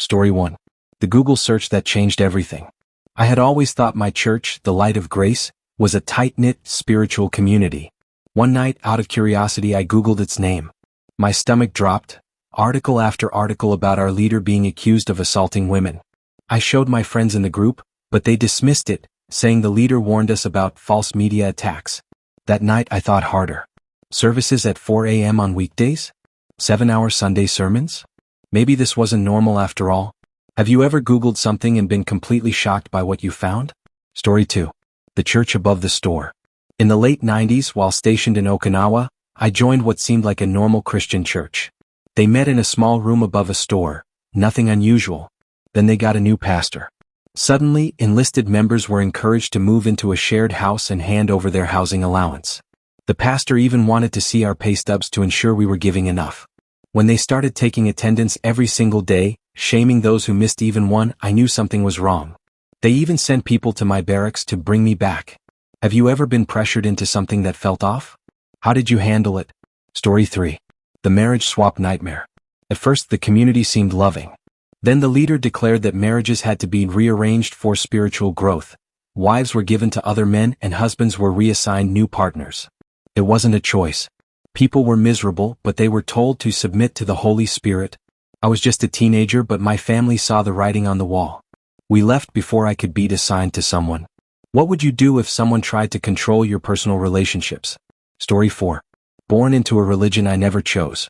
Story 1. The Google search that changed everything. I had always thought my church, the Light of Grace, was a tight-knit, spiritual community. One night, out of curiosity, I Googled its name. My stomach dropped. Article after article about our leader being accused of assaulting women. I showed my friends in the group, but they dismissed it, saying the leader warned us about false media attacks. That night I thought harder. Services at 4 a.m. on weekdays? 7-hour Sunday sermons? Maybe this wasn't normal after all. Have you ever Googled something and been completely shocked by what you found? Story 2. The church above the store. In the late 90s, while stationed in Okinawa, I joined what seemed like a normal Christian church. They met in a small room above a store, nothing unusual. Then they got a new pastor. Suddenly, enlisted members were encouraged to move into a shared house and hand over their housing allowance. The pastor even wanted to see our pay stubs to ensure we were giving enough. When they started taking attendance every single day, shaming those who missed even one, I knew something was wrong. They even sent people to my barracks to bring me back. Have you ever been pressured into something that felt off? How did you handle it? Story 3. The marriage swap nightmare. At first, the community seemed loving. Then the leader declared that marriages had to be rearranged for spiritual growth. Wives were given to other men and husbands were reassigned new partners. It wasn't a choice. People were miserable, but they were told to submit to the Holy Spirit. I was just a teenager, but my family saw the writing on the wall. We left before I could be assigned to someone. What would you do if someone tried to control your personal relationships? Story 4. Born into a religion I never chose.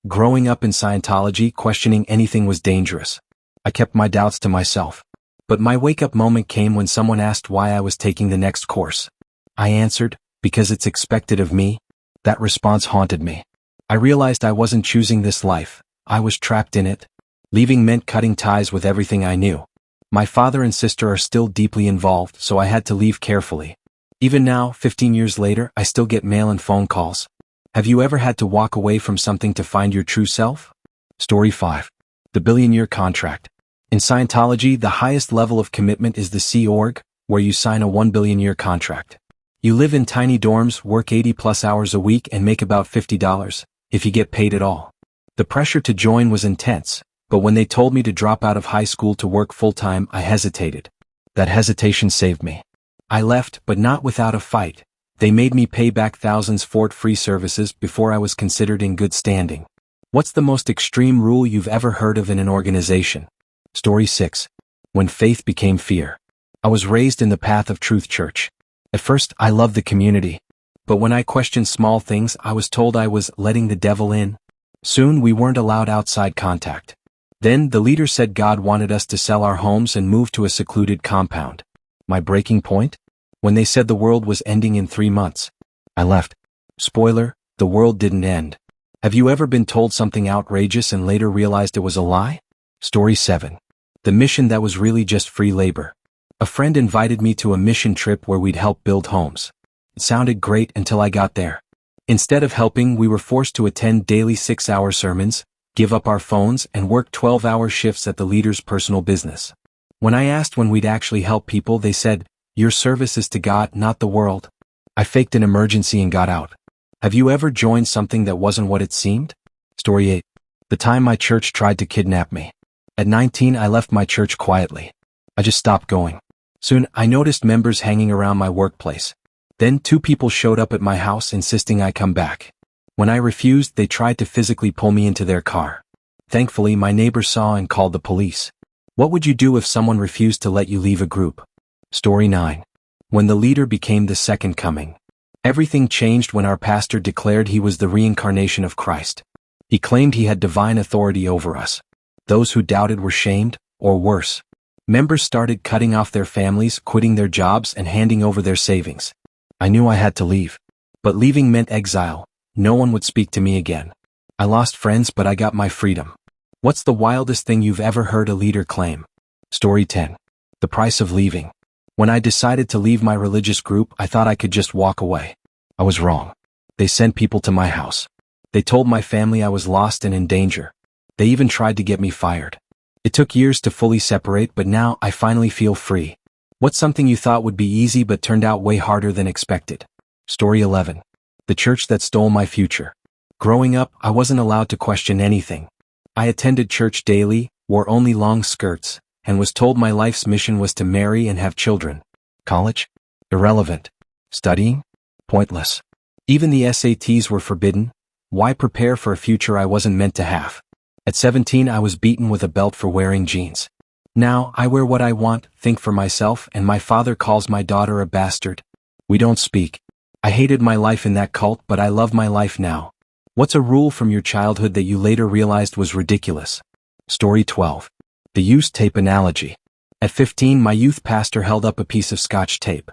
Growing up in Scientology, questioning anything was dangerous. I kept my doubts to myself. But my wake-up moment came when someone asked why I was taking the next course. I answered, because it's expected of me. That response haunted me. I realized I wasn't choosing this life. I was trapped in it. Leaving meant cutting ties with everything I knew. My father and sister are still deeply involved, so I had to leave carefully. Even now, 15 years later, I still get mail and phone calls. Have you ever had to walk away from something to find your true self? Story 5. The billion-year contract. In Scientology, the highest level of commitment is the Sea Org, where you sign a 1 billion-year contract. You live in tiny dorms, work 80+ hours a week and make about $50, if you get paid at all. The pressure to join was intense, but when they told me to drop out of high school to work full-time, I hesitated. That hesitation saved me. I left, but not without a fight. They made me pay back thousands for free services before I was considered in good standing. What's the most extreme rule you've ever heard of in an organization? Story 6. When faith became fear. I was raised in the Path of Truth Church. At first, I loved the community. But when I questioned small things, I was told I was letting the devil in. Soon, we weren't allowed outside contact. Then, the leader said God wanted us to sell our homes and move to a secluded compound. My breaking point? When they said the world was ending in 3 months. I left. Spoiler, the world didn't end. Have you ever been told something outrageous and later realized it was a lie? Story 7. The mission that was really just free labor. A friend invited me to a mission trip where we'd help build homes. It sounded great until I got there. Instead of helping, we were forced to attend daily 6-hour sermons, give up our phones, and work 12-hour shifts at the leader's personal business. When I asked when we'd actually help people, they said, "Your service is to God, not the world." I faked an emergency and got out. Have you ever joined something that wasn't what it seemed? Story 8. The time my church tried to kidnap me. At 19, I left my church quietly. I just stopped going. Soon, I noticed members hanging around my workplace. Then 2 people showed up at my house insisting I come back. When I refused, they tried to physically pull me into their car. Thankfully, my neighbors saw and called the police. What would you do if someone refused to let you leave a group? Story 9. When the leader became the second coming. Everything changed when our pastor declared he was the reincarnation of Christ. He claimed he had divine authority over us. Those who doubted were shamed, or worse. Members started cutting off their families, quitting their jobs, and handing over their savings. I knew I had to leave. But leaving meant exile. No one would speak to me again. I lost friends, but I got my freedom. What's the wildest thing you've ever heard a leader claim? Story 10. The price of leaving. When I decided to leave my religious group, I thought I could just walk away. I was wrong. They sent people to my house. They told my family I was lost and in danger. They even tried to get me fired. It took years to fully separate, but now I finally feel free. What's something you thought would be easy but turned out way harder than expected? Story 11. The church that stole my future. Growing up, I wasn't allowed to question anything. I attended church daily, wore only long skirts, and was told my life's mission was to marry and have children. College? Irrelevant. Studying? Pointless. Even the SATs were forbidden. Why prepare for a future I wasn't meant to have? At 17 I was beaten with a belt for wearing jeans. Now, I wear what I want, think for myself, and my father calls my daughter a bastard. We don't speak. I hated my life in that cult, but I love my life now. What's a rule from your childhood that you later realized was ridiculous? Story 12. The used tape analogy. At 15, my youth pastor held up a piece of Scotch tape.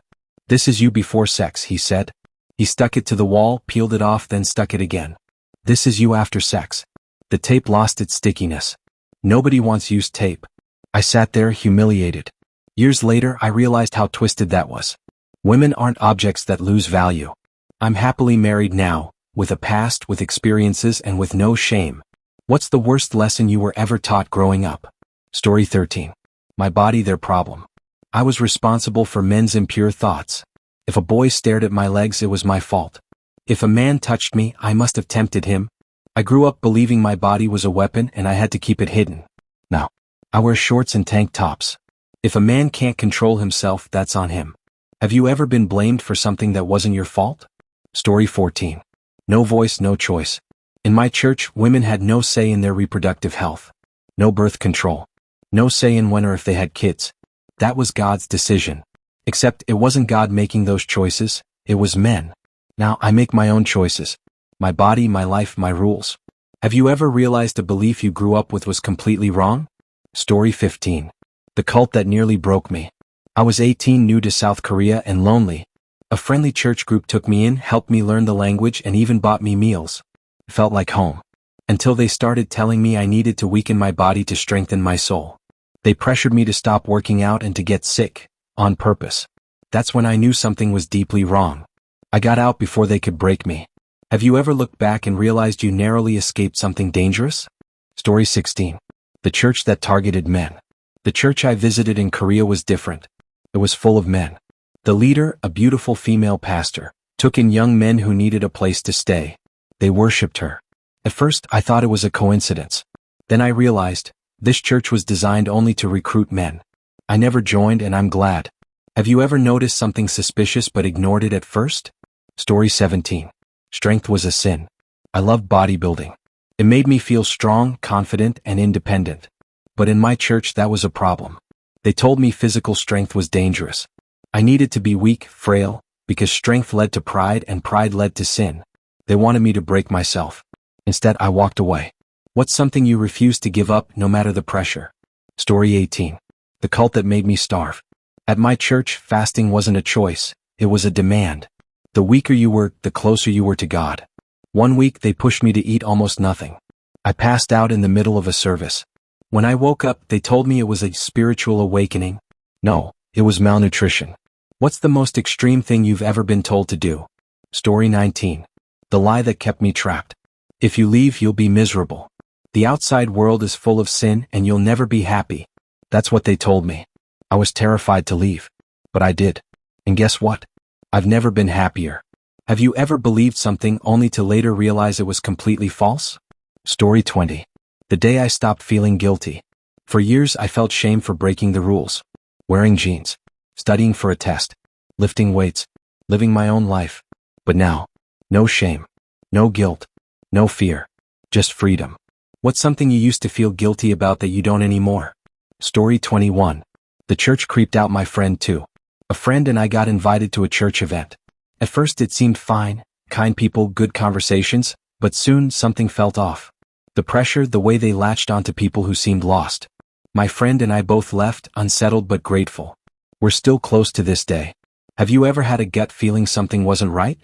"This is you before sex," he said. He stuck it to the wall, peeled it off, then stuck it again. "This is you after sex." The tape lost its stickiness. Nobody wants used tape. I sat there, humiliated. Years later, I realized how twisted that was. Women aren't objects that lose value. I'm happily married now, with a past, with experiences, and with no shame. What's the worst lesson you were ever taught growing up? Story 13. My body, their problem. I was responsible for men's impure thoughts. If a boy stared at my legs, it was my fault. If a man touched me, I must have tempted him. I grew up believing my body was a weapon and I had to keep it hidden. Now, I wear shorts and tank tops. If a man can't control himself, that's on him. Have you ever been blamed for something that wasn't your fault? Story 14. No voice, no choice. In my church, women had no say in their reproductive health. No birth control. No say in when or if they had kids. That was God's decision. Except it wasn't God making those choices, it was men. Now I make my own choices. My body, my life, my rules. Have you ever realized a belief you grew up with was completely wrong? Story 15. The cult that nearly broke me. I was 18, new to South Korea, and lonely. A friendly church group took me in, helped me learn the language, and even bought me meals. It felt like home. Until they started telling me I needed to weaken my body to strengthen my soul. They pressured me to stop working out and to get sick, on purpose. That's when I knew something was deeply wrong. I got out before they could break me. Have you ever looked back and realized you narrowly escaped something dangerous? Story 16. The church that targeted men. The church I visited in Korea was different. It was full of men. The leader, a beautiful female pastor, took in young men who needed a place to stay. They worshipped her. At first, I thought it was a coincidence. Then I realized, this church was designed only to recruit men. I never joined, and I'm glad. Have you ever noticed something suspicious but ignored it at first? Story 17. Strength was a sin. I loved bodybuilding. It made me feel strong, confident, and independent. But in my church, that was a problem. They told me physical strength was dangerous. I needed to be weak, frail, because strength led to pride and pride led to sin. They wanted me to break myself. Instead, I walked away. What's something you refuse to give up, no matter the pressure? Story 18. The cult that made me starve. At my church, fasting wasn't a choice, it was a demand. The weaker you were, the closer you were to God. One week, they pushed me to eat almost nothing. I passed out in the middle of a service. When I woke up, they told me it was a spiritual awakening. No, it was malnutrition. What's the most extreme thing you've ever been told to do? Story 19. The lie that kept me trapped. If you leave, you'll be miserable. The outside world is full of sin and you'll never be happy. That's what they told me. I was terrified to leave. But I did. And guess what? I've never been happier. Have you ever believed something only to later realize it was completely false? Story 20. The day I stopped feeling guilty. For years I felt shame for breaking the rules. Wearing jeans. Studying for a test. Lifting weights. Living my own life. But now, no shame. No guilt. No fear. Just freedom. What's something you used to feel guilty about that you don't anymore? Story 21. The church creeped out my friend too. A friend and I got invited to a church event. At first it seemed fine, kind people, good conversations, but soon something felt off. The pressure, the way they latched onto people who seemed lost. My friend and I both left, unsettled but grateful. We're still close to this day. Have you ever had a gut feeling something wasn't right?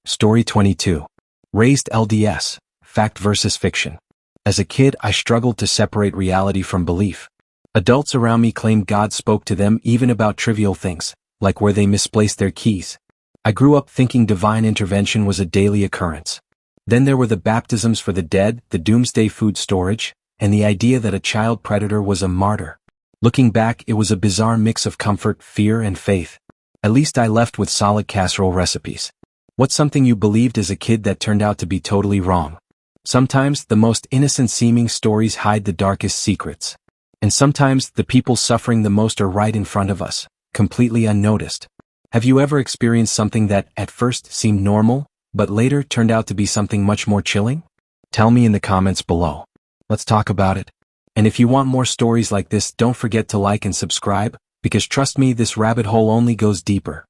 Story 22. Raised LDS, fact versus fiction. As a kid, I struggled to separate reality from belief. Adults around me claimed God spoke to them even about trivial things, like where they misplaced their keys. I grew up thinking divine intervention was a daily occurrence. Then there were the baptisms for the dead, the doomsday food storage, and the idea that a child predator was a martyr. Looking back, it was a bizarre mix of comfort, fear, and faith. At least I left with solid casserole recipes. What's something you believed as a kid that turned out to be totally wrong? Sometimes the most innocent-seeming stories hide the darkest secrets. And sometimes the people suffering the most are right in front of us, completely unnoticed. Have you ever experienced something that at first seemed normal, but later turned out to be something much more chilling? Tell me in the comments below. Let's talk about it. And if you want more stories like this, don't forget to like and subscribe, because trust me, this rabbit hole only goes deeper.